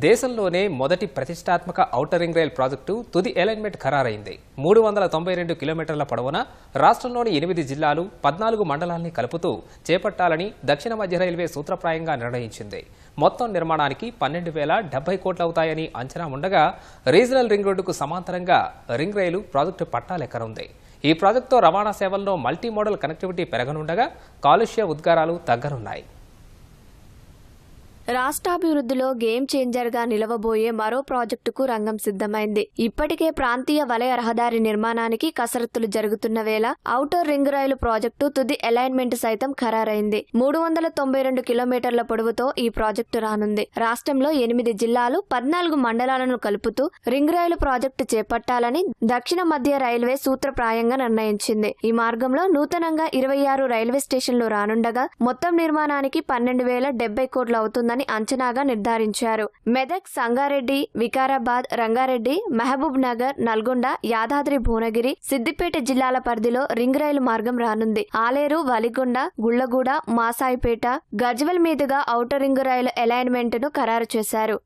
దేశంలోనే మొదటి ప్రతిష్టాత్మక ఔటర్ రింగ్ రైల్ ప్రాజెక్టు తుది అలైన్మెంట్ ఖరారైంది. 392 కిలోమీటర్ల పొడవున రాష్ట్రంలోని 8 జిల్లాలు 14 మండలాల్ని కలుపుతూ చేపట్టాలని దక్షిణ మధ్య రైల్వే సూత్రప్రాయంగా నిర్ణయించింది. మొత్తం నిర్మాణానికి 12,070 కోట్లవుతాయని అంచనా ఉండగా రీజనల్ రింగ్ రోడ్డుకు సమాంతరంగా రింగ్ రైలు ప్రాజెక్టు పట్టాలెక్కనుంది. ఈ ప్రాజెక్టుతో రవాణా సేవల్లో మల్టీ మోడల్ కనెక్టివిటీ పెరగనుండగా కాలుష్య ఉద్గారాలు తగ్గనున్నాయి. రాష్ట్రాభివృద్ధిలో గేమ్ చేంజర్ గా నిలవబోయే మరో ప్రాజెక్టుకు రంగం సిద్ధమైంది. ఇప్పటికే ప్రాంతీయ వలయ రహదారి నిర్మాణానికి కసరత్తులు జరుగుతున్న వేళ ఔటర్ రింగ్ రైలు ప్రాజెక్టు తుది అలైన్మెంట్ సైతం ఖరారైంది. 392 కిలోమీటర్ల పొడవుతో ఈ ప్రాజెక్టు రానుంది. రాష్ట్రంలో 8 జిల్లాలు 14 మండలాలను కలుపుతూ రింగ్ రైలు ప్రాజెక్టు చేపట్టాలని దక్షిణ మధ్య రైల్వే సూత్రప్రాయంగా నిర్ణయించింది. ఈ మార్గంలో నూతనంగా 26 రైల్వే స్టేషన్లు రానుండగా మొత్తం నిర్మాణానికి 12,070 కోట్లు అవుతుందని అంచనాగా నిర్ధారించారు. మెదక్, సంగారెడ్డి, వికారాబాద్, రంగారెడ్డి, మహబూబ్ నగర్, నల్గొండ, యాదాద్రి భువనగిరి, సిద్దిపేట జిల్లాల పరిధిలో రింగ్ రైలు మార్గం రానుంది. ఆలేరు, వలిగొండ, గుళ్లగూడ, మాసాయిపేట, గజ్వెల్ మీదుగా ఔటర్ రింగ్ రైలు అలైన్మెంట్ ను ఖరారు చేశారు.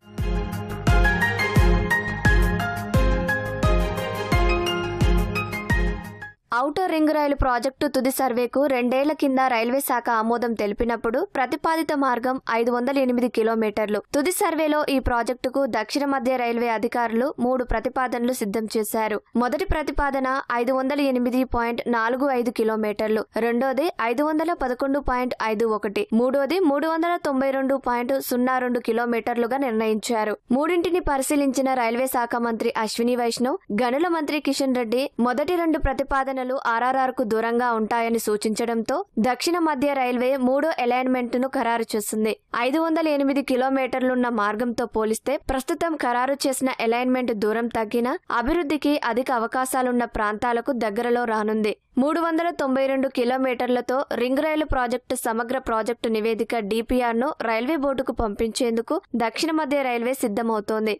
ఔటర్ రింగ్ రైలు ప్రాజెక్టు తుది సర్వేకు 2 ఏళ్ల కింద రైల్వే శాఖ ఆమోదం తెలిపినప్పుడు ప్రతిపాదిత మార్గం 508 కిలోమీటర్లు. తుది సర్వేలో ఈ ప్రాజెక్టుకు దక్షిణ మధ్య రైల్వే అధికారులు 3 ప్రతిపాదనలు సిద్ధం చేశారు. మొదటి ప్రతిపాదన 508.45 కిలోమీటర్లు, రెండోది 511.51, మూడోది 392.02 కిలోమీటర్లుగా నిర్ణయించారు. మూడింటిని పరిశీలించిన రైల్వే శాఖ మంత్రి అశ్విని వైష్ణవ్, గనుల మంత్రి కిషన్ రెడ్డి మొదటి 2 ప్రతిపాదనలు ఆర్ఆర్ఆర్ కు దూరంగా ఉంటాయని సూచించడంతో దక్షిణ మధ్య రైల్వే 3వ అలైన్మెంట్ ను ఖరారు చేసింది. 508 కిలోమీటర్లున్న మార్గంతో పోలిస్తే ప్రస్తుతం ఖరారు చేసిన అలైన్మెంట్ దూరం తగ్గినా అభివృద్ధికి అధిక అవకాశాలున్న ప్రాంతాలకు దగ్గరలో రానుంది. 392 కిలోమీటర్లతో రింగ్ రైలు ప్రాజెక్టు సమగ్ర ప్రాజెక్టు నివేదిక డిపిఆర్ ను రైల్వే బోర్డుకు పంపించేందుకు దక్షిణ మధ్య రైల్వే సిద్ధమవుతోంది.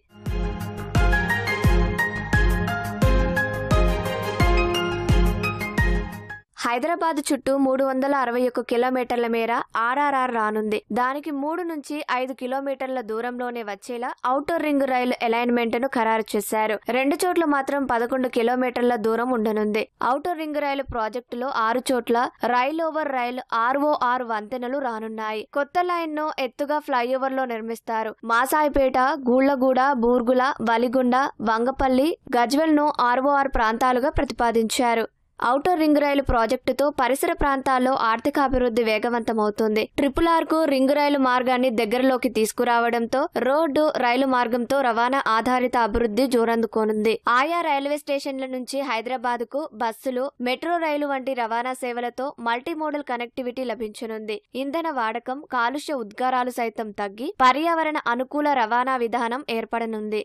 హైదరాబాద్ చుట్టూ 361 కిలోమీటర్ల మేర ఆర్ఆర్ఆర్ రానుంది. దానికి 3 నుంచి 5 కిలోమీటర్ల దూరంలోనే వచ్చేలా ఔటర్ రింగ్ రైలు అలైన్మెంట్ ను ఖరారు చేశారు. 2 చోట్ల మాత్రం 11 కిలోమీటర్ల దూరం ఉండనుంది. ఔటర్ రింగ్ రైలు ప్రాజెక్టులో 6 చోట్ల రైల్ ఓవర్ రైల్ ROR వంతెనలు రానున్నాయి. కొత్త లైన్ ను ఎత్తుగా ఫ్లైఓవర్ లో నిర్మిస్తారు. మాసాయిపేట, గూళ్లగూడ, బూర్గుల, వలిగొండ, వంగపల్లి, గజ్వెల్ ను ROR ప్రాంతాలుగా ప్రతిపాదించారు. ఔటర్ రింగ్ రైలు ప్రాజెక్టుతో పరిసర ప్రాంతాల్లో ఆర్థికాభివృద్ధి వేగవంతమవుతుంది. RRR కు రింగ్ రైలు మార్గాన్ని దగ్గరలోకి తీసుకురావడంతో రోడ్డు, రైలు మార్గంతో రవాణా ఆధారిత అభివృద్ధి జోరందుకోనుంది. ఆయా రైల్వే స్టేషన్ల నుంచి హైదరాబాద్ కు బస్సులు, మెట్రో రైలు వంటి రవాణా సేవలతో మల్టీ మోడల్ కనెక్టివిటీ లభించనుంది. ఇంధన వాడకం, కాలుష్య ఉద్గారాలు సైతం తగ్గి పర్యావరణ అనుకూల రవాణా విధానం ఏర్పడనుంది.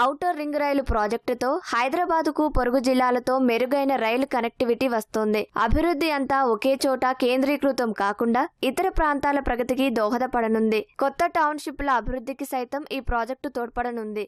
ఔటర్ రింగ్ రైలు ప్రాజెక్టుతో హైదరాబాద్కు పొరుగు జిల్లాలతో మెరుగైన రైలు కనెక్టివిటీ వస్తోంది. అభివృద్ధి అంతా ఒకే చోట కేంద్రీకృతం కాకుండా ఇతర ప్రాంతాల ప్రగతికి దోహదపడనుంది. కొత్త టౌన్షిప్ల అభివృద్ధికి సైతం ఈ ప్రాజెక్టు తోడ్పడనుంది.